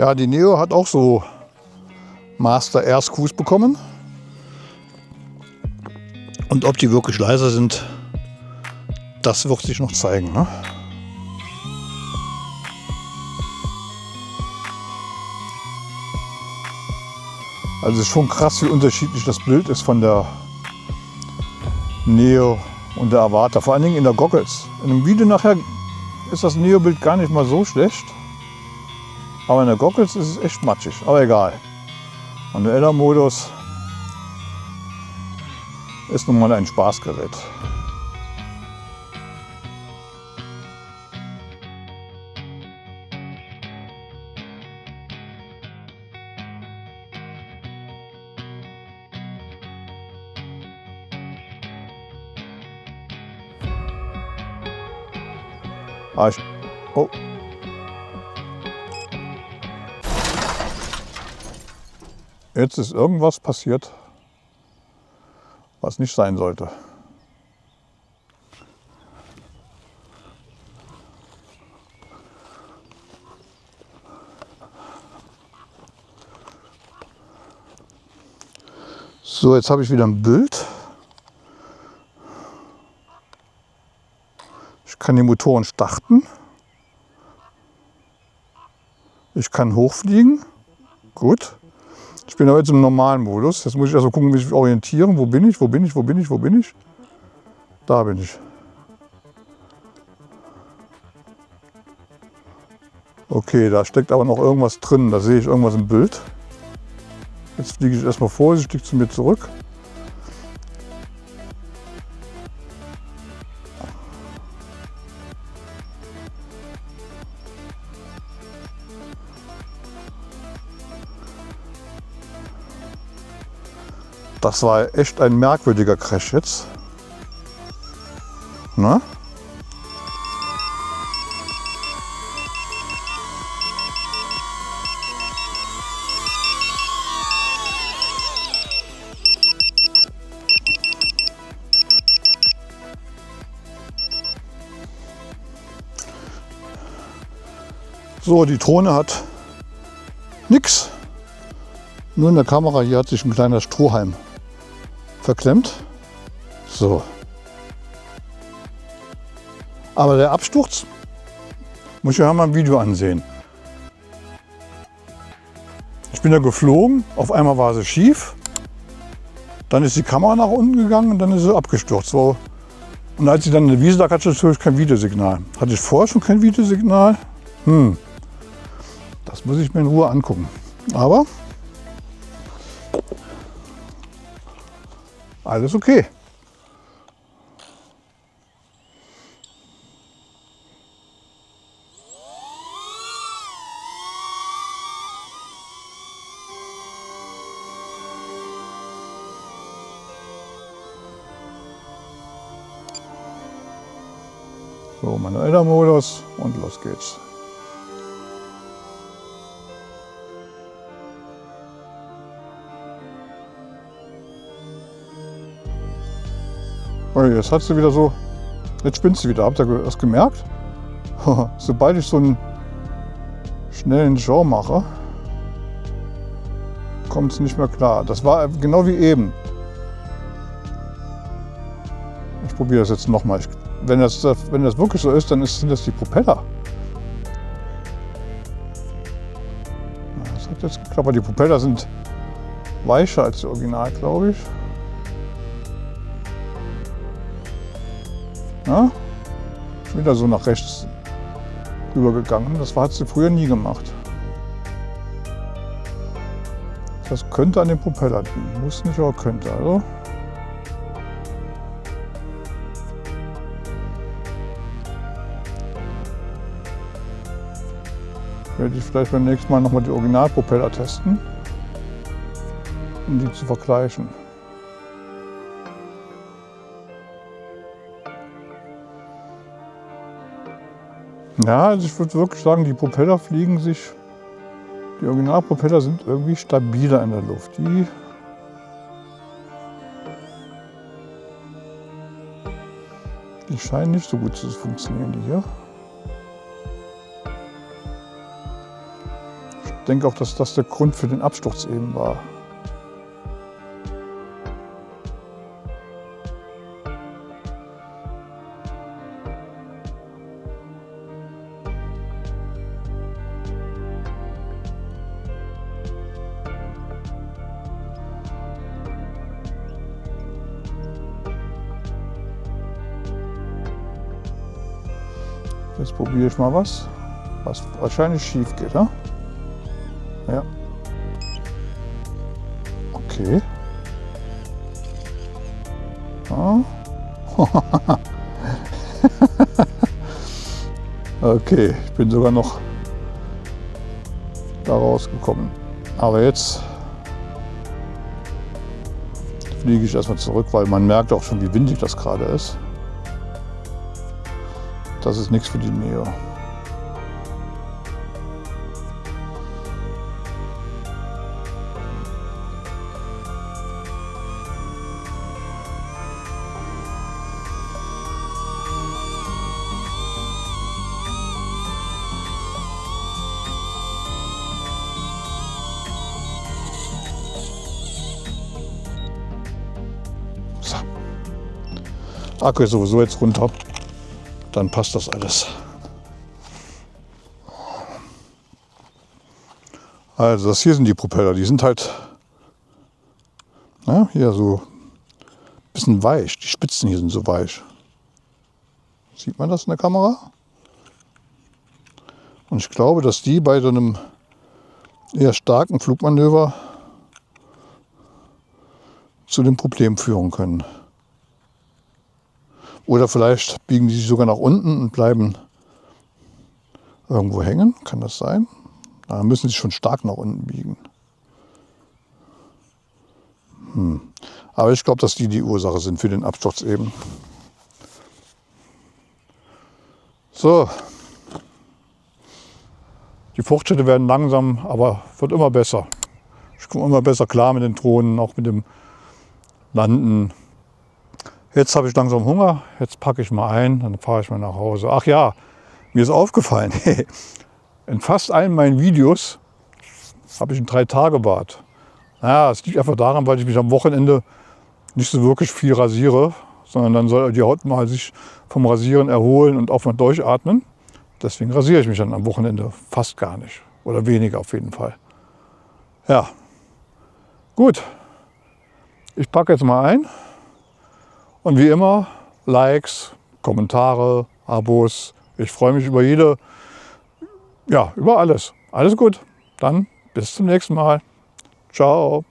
Ja, die Neo hat auch so Master Air Screws bekommen. Und ob die wirklich leiser sind, das wird sich noch zeigen. Ne? Also es ist schon krass, wie unterschiedlich das Bild ist von der Neo und der Avata. Vor allen Dingen in der Goggles. In dem Video nachher ist das Neo-Bild gar nicht mal so schlecht. Aber in der Goggles ist es echt matschig. Aber egal. Manueller Modus ist nun mal ein Spaßgerät. Oh. Jetzt ist irgendwas passiert, was nicht sein sollte. So, jetzt habe ich wieder ein Bild. Ich kann die Motoren starten. Ich kann hochfliegen. Gut. Ich bin aber jetzt im normalen Modus. Jetzt muss ich also gucken, wie ich mich orientieren. Wo bin ich? Wo bin ich? Wo bin ich? Wo bin ich? Da bin ich. Okay, da steckt aber noch irgendwas drin. Da sehe ich irgendwas im Bild. Jetzt fliege ich erstmal vorsichtig zu mir zurück. Das war echt ein merkwürdiger Crash jetzt. Na? So, die Drohne hat nichts. Nur in der Kamera hier hat sich ein kleiner Strohhalm verklemmt. So. Aber der Absturz, muss ich ja mal ein Video ansehen. Ich bin da geflogen, auf einmal war sie schief. Dann ist die Kamera nach unten gegangen und dann ist sie abgestürzt. So. Und als sie dann in der Wiese lag, hatte ich natürlich kein Videosignal. Hatte ich vorher schon kein Videosignal? Das muss ich mir in Ruhe angucken. Aber alles okay. So, manueller Modus und los geht's. Oh, jetzt hat sie wieder so, jetzt spinnt sie wieder. Habt ihr das gemerkt? Sobald ich so einen schnellen Jump mache, kommt es nicht mehr klar. Das war genau wie eben. Ich probiere das jetzt nochmal. Wenn das wirklich so ist, dann sind das die Propeller. Das hat jetzt geklappt, aber die Propeller sind weicher als die Original, glaube ich. Ja? Schon wieder so nach rechts rübergegangen. Das hat sie früher nie gemacht. Das könnte an den Propeller liegen. Muss nicht, aber könnte. Also. Werde ich vielleicht beim nächsten Mal nochmal die Originalpropeller testen, um die zu vergleichen. Ja, also ich würde wirklich sagen, die Originalpropeller sind irgendwie stabiler in der Luft. Die scheinen nicht so gut zu funktionieren, die hier. denke auch, dass das der Grund für den Absturz eben war. Jetzt probiere ich mal was wahrscheinlich schief geht. Ja? Ja. Okay. Ah. Okay, ich bin sogar noch da rausgekommen. Aber jetzt fliege ich erstmal zurück, weil man merkt auch schon, wie windig das gerade ist. Das ist nichts für die Nähe. So. Akku ist sowieso jetzt runter. Dann passt das alles. Also das hier sind die Propeller, die sind halt hier so ein bisschen weich. Die Spitzen hier sind so weich. Sieht man das in der Kamera? Und ich glaube, dass die bei so einem eher starken Flugmanöver zu dem Problem führen können. Oder vielleicht biegen die sich sogar nach unten und bleiben irgendwo hängen. Kann das sein? Da müssen sie schon stark nach unten biegen. Aber ich glaube, dass die Ursache sind für den Absturz eben. So. Die Fortschritte werden langsam, aber wird immer besser. Ich komme immer besser klar mit den Drohnen, auch mit dem Landen. Jetzt habe ich langsam Hunger, jetzt packe ich mal ein, dann fahre ich mal nach Hause. Ach ja, mir ist aufgefallen, in fast allen meinen Videos habe ich ein 3-Tage-Bad. Naja, es liegt einfach daran, weil ich mich am Wochenende nicht so wirklich viel rasiere, sondern dann soll die Haut mal sich vom Rasieren erholen und auch mal durchatmen. Deswegen rasiere ich mich dann am Wochenende fast gar nicht oder weniger auf jeden Fall. Ja, gut, ich packe jetzt mal ein. Und wie immer, Likes, Kommentare, Abos. Ich freue mich über über alles. Alles gut. Dann bis zum nächsten Mal. Ciao.